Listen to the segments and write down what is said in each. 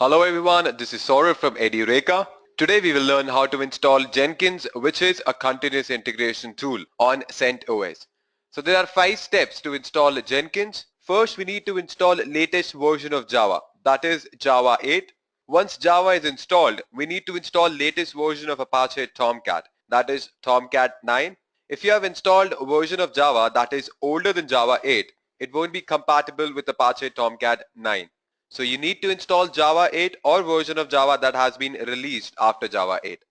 Hello everyone, this is Saurav from Edureka. Today we will learn how to install Jenkins, which is a continuous integration tool on CentOS. So there are 5 steps to install Jenkins. First, we need to install latest version of Java, that is Java 8. Once Java is installed, we need to install latest version of Apache Tomcat, that is Tomcat 9. If you have installed a version of Java that is older than Java 8, it won't be compatible with Apache Tomcat 9. So you need to install Java 8 or version of Java that has been released after Java 8.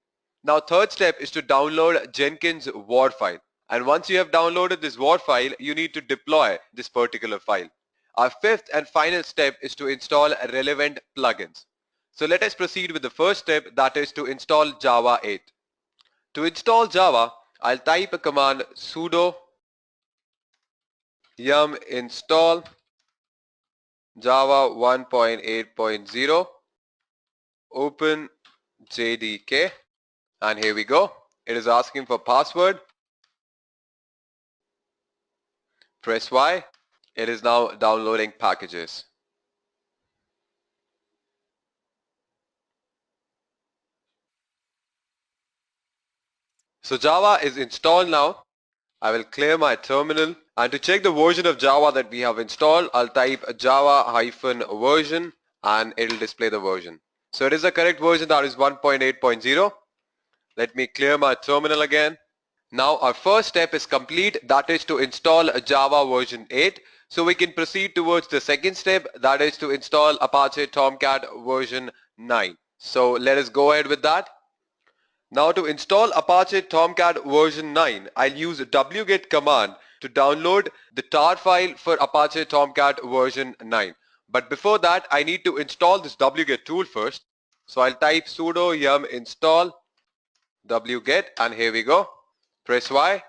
Now third step is to download Jenkins war file. And once you have downloaded this war file, you need to deploy this particular file. Our fifth and final step is to install relevant plugins. So let us proceed with the first step, that is to install Java 8. To install Java, I'll type a command sudo yum install Java 1.8.0, open JDK, and here we go. It is asking for password. Press Y. It is now downloading packages. So Java is installed now. I will clear my terminal, and to check the version of Java that we have installed, I'll type java-version and it'll display the version. So it is the correct version, that is 1.8.0. Let me clear my terminal again. Now our first step is complete, that is to install Java version 8. So we can proceed towards the second step, that is to install Apache Tomcat version 9. So let us go ahead with that. Now to install Apache Tomcat version 9, I'll use wget command to download the tar file for Apache Tomcat version 9. But before that, I need to install this wget tool first. So I'll type sudo yum install wget, and here we go. Press Y.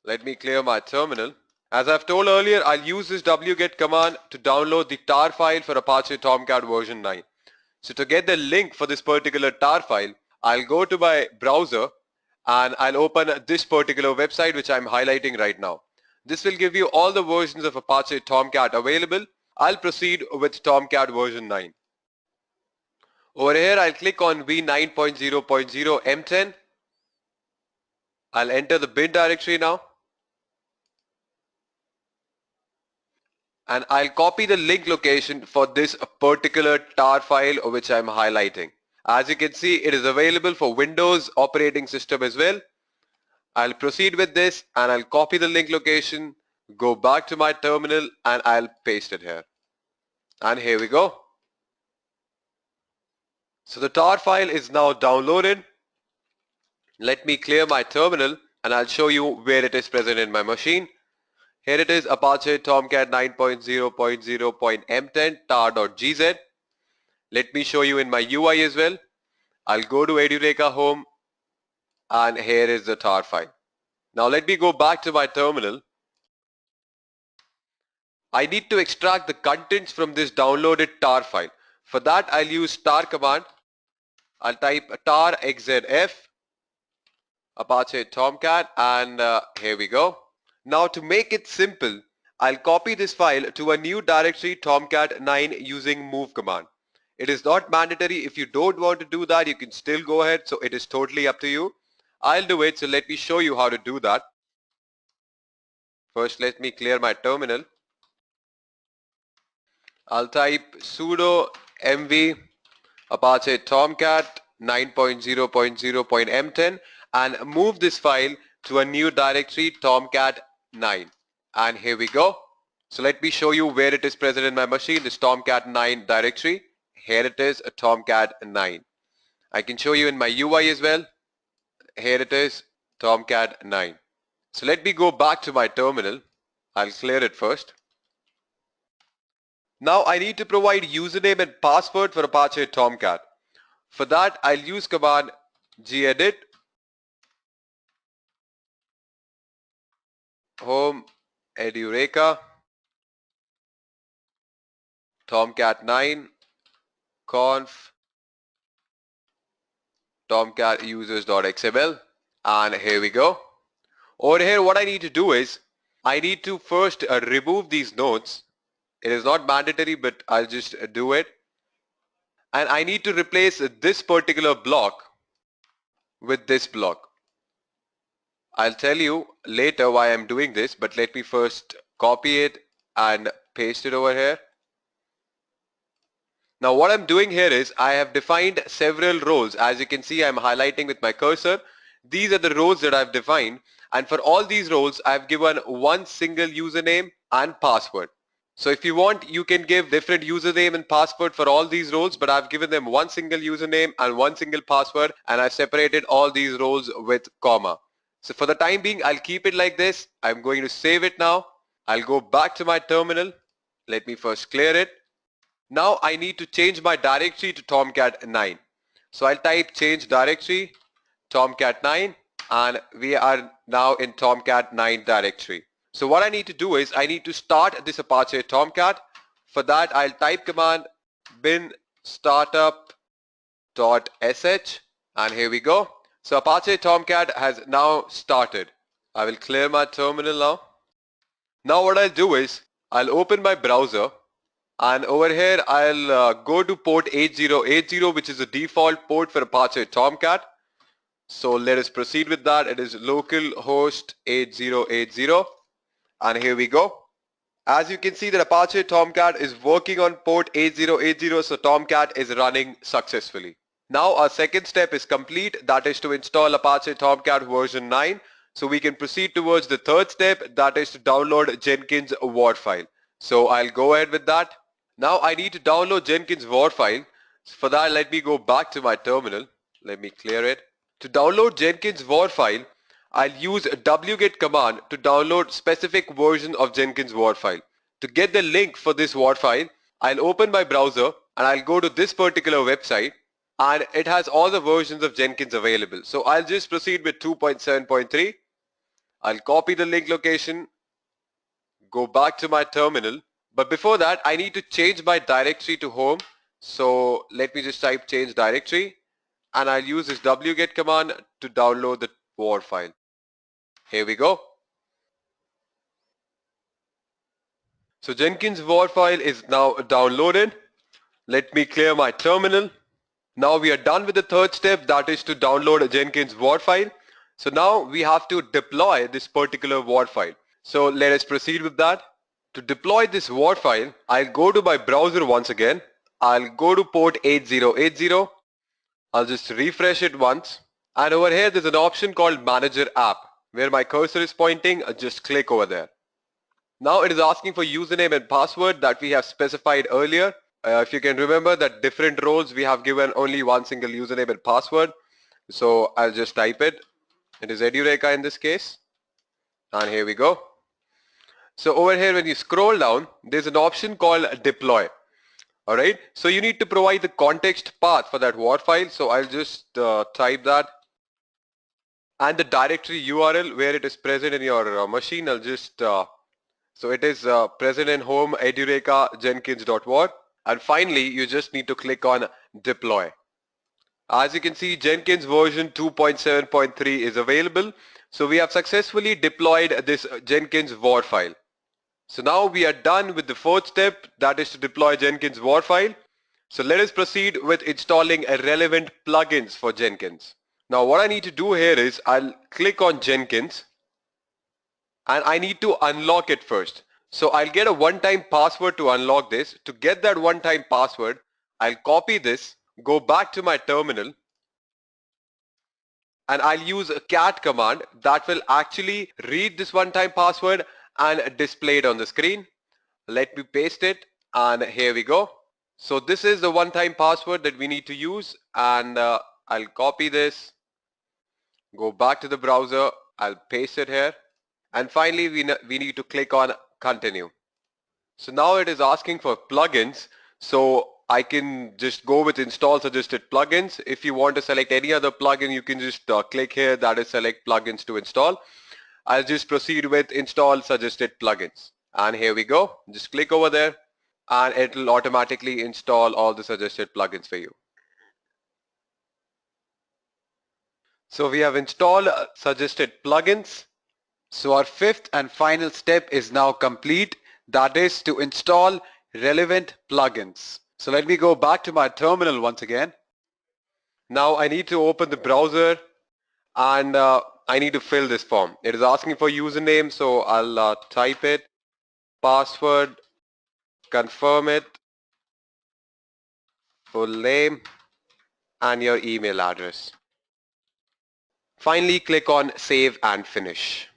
Let me clear my terminal. As I've told earlier, I'll use this wget command to download the tar file for Apache Tomcat version 9. So to get the link for this particular tar file, I'll go to my browser and I'll open this particular website which I'm highlighting right now. This will give you all the versions of Apache Tomcat available. I'll proceed with Tomcat version 9. Over here, I'll click on v9.0.0 M10. I'll enter the bin directory now. And I'll copy the link location for this particular tar file which I'm highlighting. As you can see, it is available for Windows operating system as well. I'll proceed with this and I'll copy the link location, go back to my terminal, and I'll paste it here. And here we go. So the tar file is now downloaded. Let me clear my terminal and I'll show you where it is present in my machine. Here it is, Apache Tomcat 9.0.0.m10 tar.gz. Let me show you in my UI as well. I'll go to Edureka home and here is the tar file. Now let me go back to my terminal. I need to extract the contents from this downloaded tar file. For that, I'll use tar command. I'll type tar xzf Apache Tomcat, and here we go. Now to make it simple, I'll copy this file to a new directory Tomcat 9 using move command. It is not mandatory. If you don't want to do that, you can still go ahead. So it is totally up to you. I'll do it. So let me show you how to do that. First, let me clear my terminal. I'll type sudo mv Apache Tomcat 9.0.0.m10 and move this file to a new directory Tomcat 9. And here we go. So let me show you where it is present in my machine, this Tomcat 9 directory. Here it is, a Tomcat 9. I can show you in my UI as well. Here it is, Tomcat 9. So let me go back to my terminal. I'll clear it first. Now I need to provide username and password for Apache Tomcat. For that, I'll use command gedit home edureka Tomcat 9 conf tomcat users.xml, and here we go. Over here, what I need to do is I need to first remove these nodes. It is not mandatory, but I'll just do it. And I need to replace this particular block with this block. I'll tell you later why I'm doing this, but let me first copy it and paste it over here. Now what I'm doing here is I have defined several roles. As you can see, I'm highlighting with my cursor. These are the roles that I've defined, and for all these roles I've given one single username and password. So if you want, you can give different username and password for all these roles, but I've given them one single username and one single password, and I've separated all these roles with comma. So for the time being, I'll keep it like this. I'm going to save it now. I'll go back to my terminal. Let me first clear it. Now I need to change my directory to Tomcat 9. So I'll type change directory Tomcat 9, and we are now in Tomcat 9 directory. So what I need to do is I need to start this Apache Tomcat. For that I'll type command bin startup.sh, and here we go. So Apache Tomcat has now started. I will clear my terminal now. Now what I'll do is I'll open my browser, and over here I'll go to port 8080, which is the default port for Apache Tomcat. So let us proceed with that. It is localhost 8080, and here we go. As you can see, that Apache Tomcat is working on port 8080, so Tomcat is running successfully. Now our second step is complete, that is to install Apache Tomcat version 9. So we can proceed towards the third step, that is to download Jenkins WAR file. So I'll go ahead with that. Now I need to download Jenkins WAR file. So for that, let me go back to my terminal. Let me clear it. To download Jenkins WAR file, I'll use a wget command to download specific version of Jenkins WAR file. To get the link for this WAR file, I'll open my browser and I'll go to this particular website, and it has all the versions of Jenkins available. So I'll just proceed with 2.7.3. I'll copy the link location, go back to my terminal. But before that, I need to change my directory to home. So let me just type change directory, and I'll use this wget command to download the WAR file. Here we go. So Jenkins WAR file is now downloaded. Let me clear my terminal. Now we are done with the third step, that is to download a Jenkins WAR file. So now we have to deploy this particular WAR file. So let us proceed with that. To deploy this WAR file, I'll go to my browser once again. I'll go to port 8080. I'll just refresh it once. And over here there's an option called Manager App. Where my cursor is pointing, just click over there. Now it is asking for username and password that we have specified earlier. If you can remember that different roles we have given only one single username and password. So I'll just type it. It is Edureka in this case. And here we go. So over here when you scroll down, there's an option called deploy. Alright, so you need to provide the context path for that WAR file. So I'll just type that. And the directory URL where it is present in your machine, I'll just, so it is present in home edureka jenkins.war. And finally, you just need to click on deploy. As you can see, Jenkins version 2.7.3 is available. So we have successfully deployed this Jenkins WAR file. So now we are done with the fourth step, that is to deploy Jenkins WAR file. So let us proceed with installing relevant plugins for Jenkins. Now what I need to do here is I'll click on Jenkins, and I need to unlock it first. So I'll get a one-time password to unlock this. To get that one-time password, I'll copy this, go back to my terminal, and I'll use a cat command that will actually read this one-time password and display it on the screen. Let me paste it, and here we go. So this is the one-time password that we need to use, and I'll copy this, go back to the browser, I'll paste it here, and finally we need to click on continue. So now it is asking for plugins, so I can just go with install suggested plugins. If you want to select any other plugin, you can just click here, that is select plugins to install. I'll just proceed with install suggested plugins, and here we go. Just click over there and it will automatically install all the suggested plugins for you. So we have installed suggested plugins. So our fifth and final step is now complete, That is to install relevant plugins. So let me go back to my terminal once again. Now I need to open the browser and I need to fill this form. It is asking for username, so I'll type it, password, confirm it, full name, and your email address. Finally, click on Save and Finish.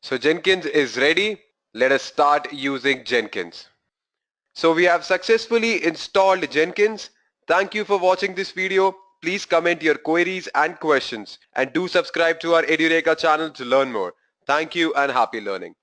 So Jenkins is ready. Let us start using Jenkins. So we have successfully installed Jenkins. Thank you for watching this video. Please comment your queries and questions and do subscribe to our Edureka channel to learn more. Thank you and happy learning.